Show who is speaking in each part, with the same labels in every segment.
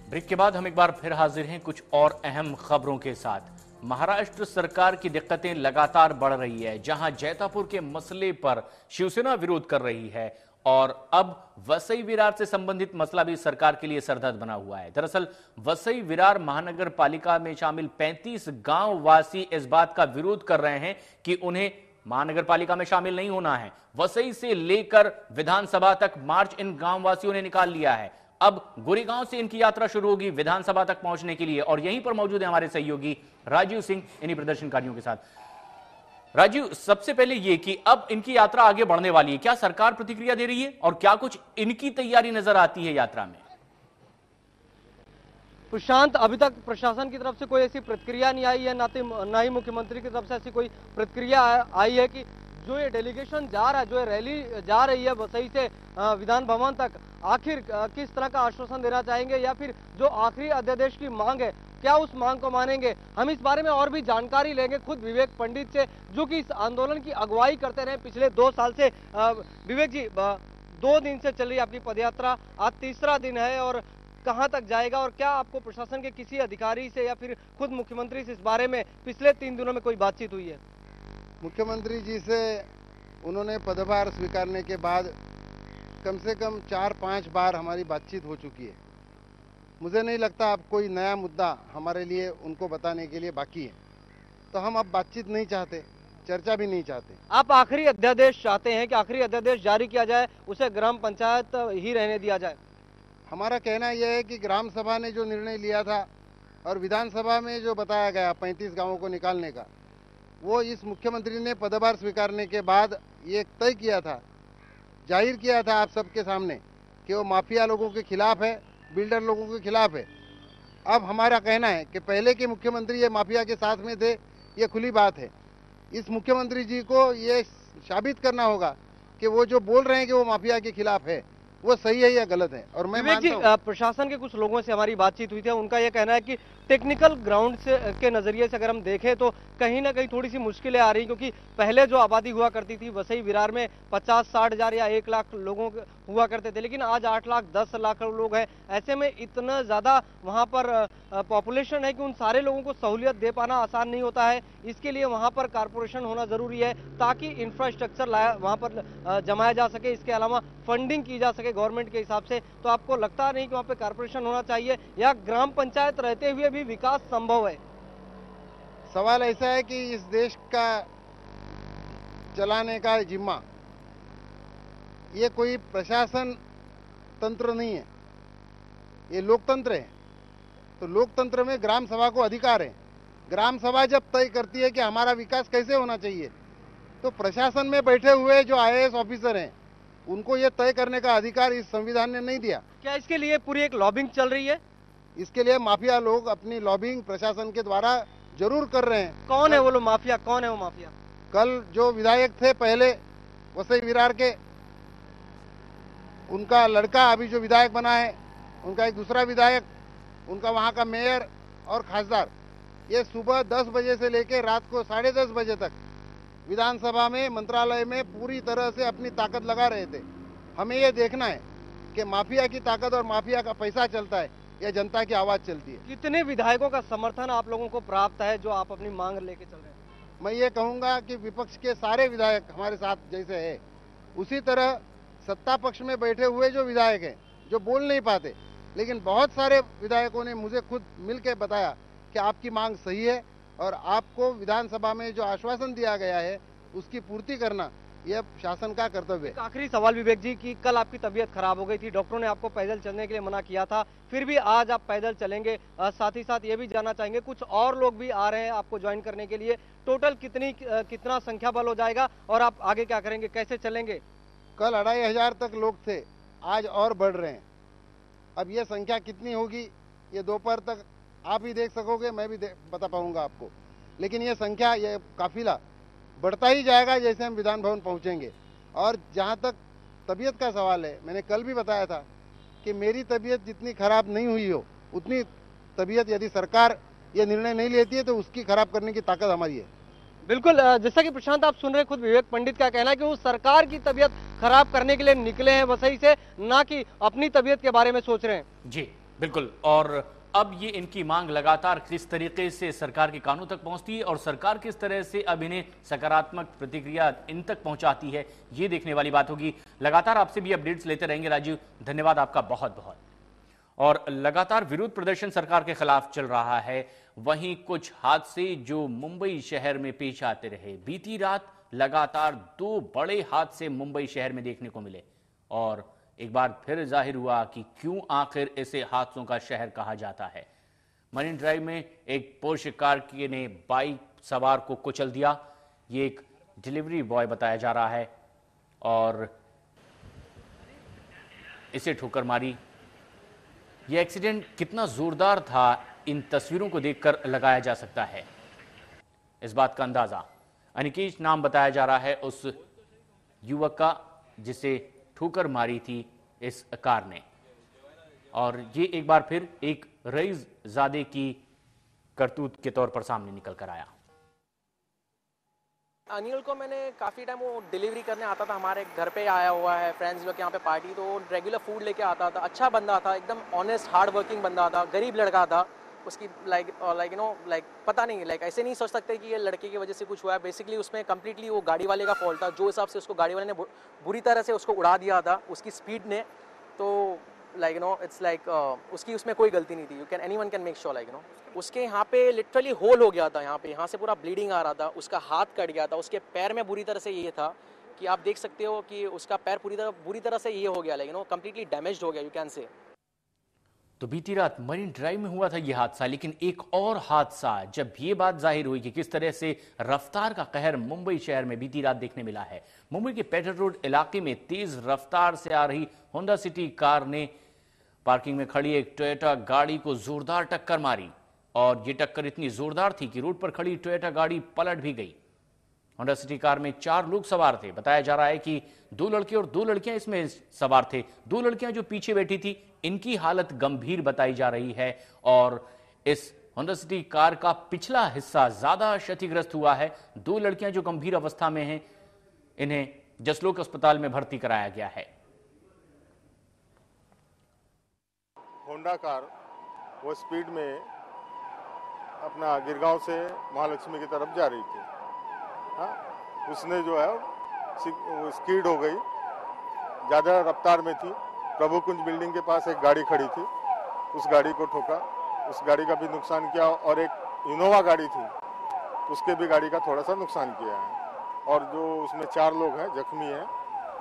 Speaker 1: Break के बाद हम एक बार फिर हाजिर हैं कुछ और अहम खबरों के साथ। महाराष्ट्र सरकार की दिक्कतें लगातार बढ़ रही है, जहां जैतापुर के मसले पर शिवसेना विरोध कर रही है और अब वसई विरार से संबंधित मसला भी सरकार के लिए सरदर्द बना हुआ है। दरअसल वसई विरार महानगर पालिका में शामिल 35 गांव वासी इस बात का विरोध कर रहे हैं कि उन्हें महानगर पालिका में शामिल नहीं होना है। वसई से लेकर विधानसभा तक मार्च इन गांव वासियों ने निकाल लिया है। अब गोरेगांव से इनकी यात्रा शुरू होगी विधानसभा तक पहुंचने के लिए और यहीं पर मौजूद है हमारे सहयोगी राजीव सिंह इन्हीं प्रदर्शनकारियों के साथ। राजीव, सबसे पहले ये कि अब इनकी यात्रा आगे बढ़ने वाली है, क्या सरकार प्रतिक्रिया दे रही है और क्या कुछ इनकी तैयारी नजर आती है यात्रा में?
Speaker 2: प्रशांत, अभी तक प्रशासन की तरफ से कोई ऐसी प्रतिक्रिया नहीं आई है, ना ही मुख्यमंत्री की तरफ से ऐसी कोई प्रतिक्रिया आई है कि जो ये डेलीगेशन जा रहा है, जो ये रैली जा रही है वसई से विधान भवन तक, आखिर किस तरह का आश्वासन देना चाहेंगे या फिर जो आखिरी अध्यादेश की मांग है क्या उस मांग को मानेंगे। हम इस बारे में और भी जानकारी लेंगे खुद विवेक पंडित से, जो कि इस आंदोलन की अगुवाई करते रहे पिछले 2 साल से। विवेक जी, 2 दिन से चल रही आपकी पदयात्रा, आज तीसरा दिन है और कहां तक जाएगा और क्या आपको प्रशासन के किसी अधिकारी से या फिर खुद मुख्यमंत्री से इस बारे में पिछले 3 दिनों में कोई बातचीत हुई है?
Speaker 3: मुख्यमंत्री जी से उन्होंने पदभार स्वीकारने के बाद कम से कम 4-5 बार हमारी बातचीत हो चुकी है। मुझे नहीं लगता अब कोई नया मुद्दा हमारे लिए उनको बताने के लिए बाकी है, तो हम अब बातचीत नहीं चाहते, चर्चा भी नहीं चाहते।
Speaker 2: आप आखिरी अध्यादेश चाहते हैं कि आखिरी अध्यादेश जारी किया जाए, उसे ग्राम पंचायत ही रहने दिया जाए?
Speaker 3: हमारा कहना यह है कि ग्राम सभा ने जो निर्णय लिया था और विधानसभा में जो बताया गया 35 गांवों को निकालने का, वो इस मुख्यमंत्री ने पदभार स्वीकारने के बाद ये तय किया था, जाहिर किया था आप सबके सामने कि वो माफिया लोगों के खिलाफ है, बिल्डर लोगों के खिलाफ है। अब हमारा कहना है कि पहले के मुख्यमंत्री ये माफिया के साथ में थे, ये खुली बात है। इस मुख्यमंत्री जी को ये साबित करना होगा कि वो जो बोल रहे हैं कि वो माफिया के खिलाफ है, वो सही है या गलत है। और मैं मानता हूं,
Speaker 2: प्रशासन के कुछ लोगों से हमारी बातचीत हुई थी, उनका यह कहना है कि टेक्निकल ग्राउंड से के नजरिए से अगर हम देखें तो कहीं ना कहीं थोड़ी सी मुश्किलें आ रही, क्योंकि पहले जो आबादी हुआ करती थी वसई विरार में 50-60 हजार या 1 लाख लोगों हुआ करते थे, लेकिन आज 8 लाख 10 लाख लोग हैं। ऐसे में इतना ज्यादा वहां पर पॉपुलेशन है कि उन सारे लोगों को सहूलियत दे पाना आसान नहीं होता है। इसके लिए वहां पर कारपोरेशन होना जरूरी है ताकि इंफ्रास्ट्रक्चर वहां पर जमाया जा सके, इसके अलावा फंडिंग की जा सके गवर्नमेंट के हिसाब से। तो आपको लगता नहीं कि वहां पे कारपोरेशन होना चाहिए या ग्राम पंचायत रहते हुए भी विकास संभव है?
Speaker 3: सवाल ऐसा है कि इस देश का चलाने का जिम्मा ये कोई प्रशासन तंत्र नहीं है, ये लोकतंत्र है। तो लोकतंत्र में ग्राम सभा को अधिकार है। ग्राम सभा जब तय करती है कि हमारा विकास कैसे होना चाहिए, तो प्रशासन में बैठे हुए जो IAS ऑफिसर हैं उनको ये तय करने का अधिकार इस संविधान ने नहीं दिया।
Speaker 2: क्या इसके लिए पूरी एक लॉबिंग चल रही है?
Speaker 3: इसके लिए माफिया लोग अपनी लॉबिंग प्रशासन के द्वारा जरूर कर रहे हैं।
Speaker 2: कौन है वो लोग माफिया? कौन है वो माफिया?
Speaker 3: कल जो विधायक थे पहले वसई विरार के, उनका लड़का अभी जो विधायक बना है, उनका एक दूसरा विधायक, उनका वहाँ का मेयर और खासदार, ये सुबह 10 बजे से लेकर रात को 10:30 बजे तक विधानसभा में, मंत्रालय में पूरी तरह से अपनी ताकत लगा रहे थे। हमें ये देखना है कि माफिया की ताकत और माफिया का पैसा चलता है या जनता की आवाज चलती है।
Speaker 2: कितने विधायकों का समर्थन आप लोगों को प्राप्त है जो आप अपनी मांग लेके चल रहे हैं?
Speaker 3: मैं ये कहूँगा कि विपक्ष के सारे विधायक हमारे साथ जैसे है, उसी तरह सत्ता पक्ष में बैठे हुए जो विधायक हैं, जो बोल नहीं पाते, लेकिन बहुत सारे विधायकों ने मुझे खुद मिल के बताया कि आपकी मांग सही है और आपको विधानसभा में जो आश्वासन दिया गया है उसकी पूर्ति करना यह शासन का कर्तव्य है।
Speaker 2: आखिरी सवाल विवेक जी, की कल आपकी तबीयत खराब हो गई थी, डॉक्टरों ने आपको पैदल चलने के लिए मना किया था, फिर भी आज आप पैदल चलेंगे। साथ ही साथ ये भी जानना चाहेंगे, कुछ और लोग भी आ रहे हैं आपको ज्वाइन करने के लिए, टोटल कितना संख्या बल हो जाएगा और आप आगे क्या करेंगे, कैसे चलेंगे?
Speaker 3: कल 2500 तक लोग थे, आज और बढ़ रहे हैं। अब ये संख्या कितनी होगी ये दोपहर तक आप ही देख सकोगे, मैं भी बता पाऊंगा आपको, लेकिन ये संख्या, ये काफिला बढ़ता ही जाएगा जैसे हम विधान भवन पहुंचेंगे। और जहां तक तबीयत का सवाल है, मैंने कल भी बताया था कि मेरी तबीयत जितनी खराब नहीं हुई हो, उतनी तबीयत यदि सरकार ये निर्णय नहीं लेती है तो उसकी खराब करने की ताकत हमारी है।
Speaker 2: बिल्कुल, जैसा कि प्रशांत आप सुन रहे खुद विवेक पंडित का कहना है कि वो सरकार की तबीयत खराब करने के लिए निकले हैं वसई से, ना कि अपनी तबीयत के बारे में सोच रहे हैं।
Speaker 1: जी बिल्कुल। और अब ये इनकी मांग लगातार किस तरीके से सरकार के कानों तक पहुंचती है और सरकार किस तरह से अब इन्हें सकारात्मक प्रतिक्रिया इन तक पहुंचाती है, ये देखने वाली बात होगी। लगातार आपसे भी अपडेट्स लेते रहेंगे राजीव, धन्यवाद आपका बहुत बहुत। और लगातार विरोध प्रदर्शन सरकार के खिलाफ चल रहा है। वहीं कुछ हादसे जो मुंबई शहर में पेश आते रहे, बीती रात लगातार 2 बड़े हादसे मुंबई शहर में देखने को मिले और एक बार फिर जाहिर हुआ कि क्यों आखिर इसे हादसों का शहर कहा जाता है। मरीन ड्राइव में एक पोर्श कार ने बाइक सवार को कुचल दिया। ये एक डिलीवरी बॉय बताया जा रहा है और इसे ठोकर मारी। यह एक्सीडेंट कितना जोरदार था, इन तस्वीरों को देखकर लगाया जा सकता है इस बात का अंदाजा। अनिकेश नाम बताया जा रहा है उस युवक का जिसे ठोकर मारी थी इस कार ने। और ये एक बार फिर एक रईस ज़ादे की करतूत के तौर पर सामने निकल कर आया।
Speaker 4: अनिल को मैंने काफ़ी टाइम वो डिलीवरी करने आता था, हमारे घर पे आया हुआ है, फ्रेंड्स लोग यहाँ पे पार्टी, तो रेगुलर फूड लेके आता था। अच्छा बंदा था, एकदम ऑनेस्ट हार्ड वर्किंग बंदा था, गरीब लड़का था। उसकी लाइक पता नहीं, ऐसे नहीं सोच सकते कि ये लड़के की वजह से कुछ हुआ है। बेसिकली उसमें कम्प्लीटली वो गाड़ी वाले का फॉल्ट था। जो हिसाब से उसको गाड़ी वाले ने बुरी तरह से उसको उड़ा दिया था उसकी स्पीड ने, तो इट्स उसकी उसमें कोई गलती नहीं थी। एनीवन कैन मेक श्योर उसके यहाँ पे लिटरली होल हो गया था, यहाँ से पूरा ब्लीडिंग आ रहा था, उसका हाथ कट गया था, उसके पैर में बुरी तरह से ये था कि आप देख सकते हो कि उसका पैर बुरी तरह से ये हो गया, कम्प्लीटली डैमेज्ड हो गया, यू कैन से।
Speaker 1: तो बीती रात मरीन ड्राइव में हुआ था यह हादसा, लेकिन एक और हादसा जब ये बात जाहिर हुई कि किस तरह से रफ्तार का कहर मुंबई शहर में बीती रात देखने मिला है। मुंबई के पेटल रोड इलाके में तेज रफ्तार से आ रही होंडा सिटी कार ने पार्किंग में खड़ी एक टोयोटा गाड़ी को जोरदार टक्कर मारी और ये टक्कर इतनी जोरदार थी कि रोड पर खड़ी टोयोटा गाड़ी पलट भी गई। होंडा सिटी कार में 4 लोग सवार थे। बताया जा रहा है कि 2 लड़के और 2 लड़कियां इसमें सवार थे। 2 लड़कियां जो पीछे बैठी थी, इनकी हालत गंभीर बताई जा रही है और इस होंडा सिटी कार का पिछला हिस्सा ज्यादा क्षतिग्रस्त हुआ है। 2 लड़कियां जो गंभीर अवस्था में हैं, इन्हें जसलोक अस्पताल में भर्ती कराया गया है।
Speaker 5: होंडा कार वो स्पीड में अपना गिरगांव से महालक्ष्मी की तरफ जा रही थी। हाँ, उसने जो है वो स्कीड हो गई, ज़्यादा रफ्तार में थी। प्रभु कुंज बिल्डिंग के पास एक गाड़ी खड़ी थी, उस गाड़ी को ठोका, उस गाड़ी का भी नुकसान किया और एक इनोवा गाड़ी थी, उसके भी गाड़ी का थोड़ा सा नुकसान किया है। और जो उसमें 4 लोग हैं जख्मी हैं,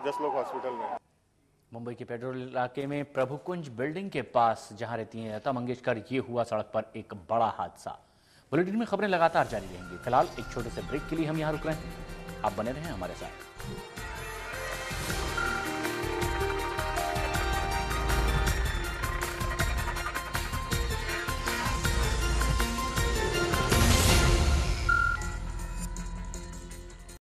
Speaker 5: जसलोक हॉस्पिटल में।
Speaker 1: मुंबई के पेट्रोल इलाके में प्रभु कुंज बिल्डिंग के पास जहां रहती हैं लता मंगेशकर, ये हुआ सड़क पर एक बड़ा हादसा। बुलेटिन में खबरें लगातार जारी रहेंगी। फिलहाल एक छोटे से ब्रेक के लिए हम यहां रुक रहे हैं, आप बने रहें हमारे साथ।